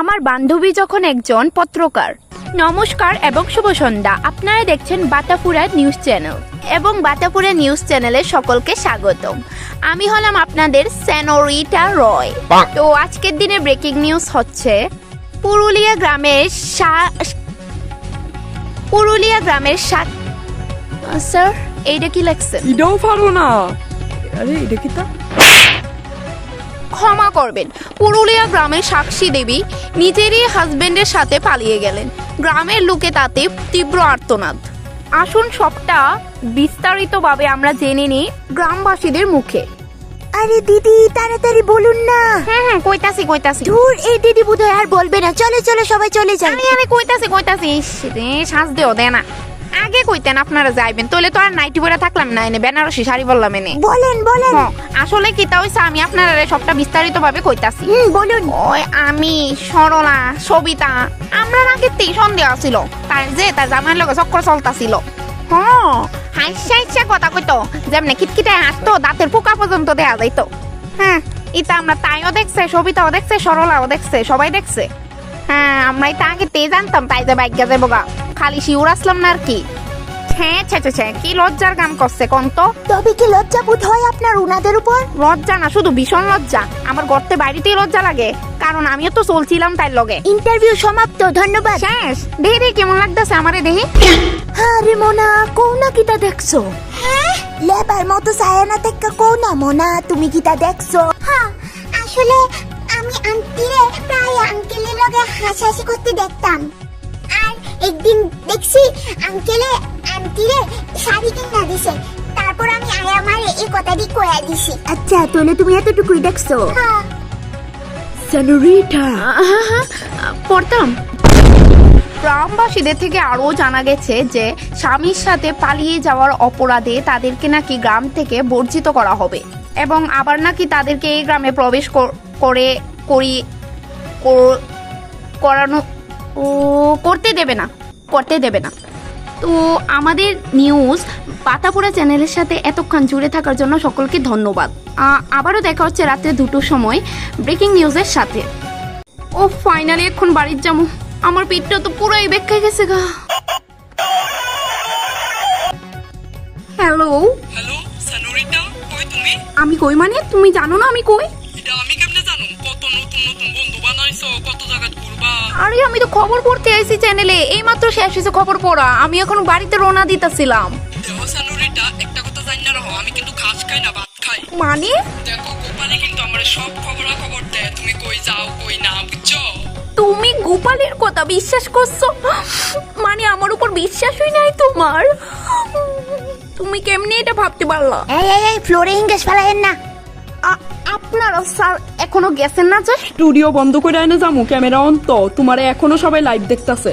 আমার বান্ধবী যখন একজন পত্রকার। নমস্কার এবং শুভ সন্ধ্যা। আপনারা দেখছেন বাতাপুরা নিউজ চ্যানেল এবং বাতাপুরা নিউজ চ্যানেলে সকলকে স্বাগতম। আমি হলাম আপনাদের সেনোরিটা রয়। তো আজকের দিনে ব্রেকিং নিউজ হচ্ছে পুরুলিয়া গ্রামের স্যার এইটা কি লেখছেন? এটাও পারো না। আরে এটা কি তা? ক্ষমা করবেন, পুরুলিয়া গ্রামের সাক্ষী দেবী নিজেরই হাজবেন্ডের সাথে পালিয়ে গেলেন। গ্রামের লোকে তাতে তীব্র আর্তনাদ। আসুন সবটা বিস্তারিতভাবে আমরা জেনে নিই গ্রামবাসীদের মুখে। আরে দিদি তাড়াতাড়ি বলুন না। হ্যাঁ কইতাছি। ধুর, এই দিদি বোধহয় আর বলবে না। চলে চলে সবাই চলে যাই। আরে কইতাছি ইস রে, শ্বাস দেও দে না। আগে কইতেন আপনারা যাইবেন, তাহলে তো আর নাইটি পরে থাকলাম না, এনে বেনারসি শাড়ি বললাম এনে। বলেন আসলে কি তা হইছে, আমি আপনারা সবটা বিস্তারিত ভাবে কইতাছি। বলুন। ওই আমি সরলা সবিতা আমরা আগে সন্দেহ ছিল তার জামাইয়ের লগে চক্কর চলতাছিল। হাইসা কথা কইতো, যেমনি খিটখিটে হাসতো, দাঁতের পোকা পর্যন্ত দেয়া যাইতো। হ্যাঁ, এটা আমরা তাইও দেখছে, সবিতাও দেখছে, সরলাও দেখছে, সবাই দেখছে। হ্যাঁ, আমরা এটা আগে জানতাম, তাই যে বাইক যাবো গা, খালি শিউর আসলাম না আর কি। কি লজ্জার গান করছে কোন তো? তবে কি লজ্জা বোধ হয় আপনার উনাদের উপর? লজ্জা না, শুধু ভীষণ লজ্জা। আমার গর্তে বাড়িতেই লজ্জা লাগে, কারণ আমিও তো চলছিলাম তাই লগে। ইন্টারভিউ সমাপ্ত, ধন্যবাদ। শেষ। দেহি কেমন লাগতেছে আমারে দেহি? আরে মোনা, কোনা কিটা দেখছো? হ্যাঁ, লেবার মতো সায়ানা থেকে কোনা মোনা, তুমি কিটা দেখছো? হ্যাঁ, আসলে আমি আন্টিরে প্রায় আঙ্কেলের লগে হাসাহাসি করতে দেখতাম। আর একদিন দেখছি আন্টিরে শাড়ি কিনা দিছে, তারপর আমি আমার এই কথাটি কয়া দিছি। আচ্ছা, তাহলে তুমি এতটুকুই দেখছো? হ্যাঁ। সেনোরিটা, পড়তাম। গ্রামবাসীদের থেকে আরও জানা গেছে যে স্বামীর সাথে পালিয়ে যাওয়ার অপরাধে তাদেরকে নাকি গ্রাম থেকে বর্জিত করা হবে এবং আবার নাকি তাদেরকে এই গ্রামে প্রবেশ করতে দেবে না। তো আমাদের নিউজ পাতাপুরা চ্যানেলের সাথে এতক্ষণ জুড়ে থাকার জন্য সকলকে ধন্যবাদ। আবারও দেখা হচ্ছে রাত্রে 2টোর সময় ব্রেকিং নিউজের সাথে। ও ফাইনালি এখন বাড়ির যাবো, আমার পেটটা তো পুরোই বেঁকে গেছে গা। হ্যালো সেনোরিটা, কই তুমি? আমি কই মানে? তুমি জানো না আমি কই? এটা আমি কেমনে জানো? কত নতুন বন্ধু বানাইছো, কত জায়গা ঘুরবা। আরে আমি তো খবর পড়তে আইছি চ্যানেলে, এইমাত্র শেষ হয়েছে খবর পড়া। আমি এখন বাড়িতে রওনা দিতেছিলাম। দেখো সেনোরিটা, একটা কথা জানি না রহো, আমি কিন্তু ঘাস খাই না, ভাত খাই। মানে? দেখো গোপালে কিন্তু আমার সব খবর দেয়, তুমি কই যাও কই না, বুঝছো? তুমি গোপালের কথা বিশ্বাস করছো? মানে আমার উপর বিশ্বাসই নাই তোমার? তুমি কেমনে এটা ভাবতে পারলা? এই ফ্লোরে ইংলিশ ফেলায়েন না। আপনারা স্যার এখনো গেছেন না? যে স্টুডিও বন্ধ করে এনে যামু, ক্যামেরা অন তো, তোমারে এখনো সবাই লাইভ দেখতাছে।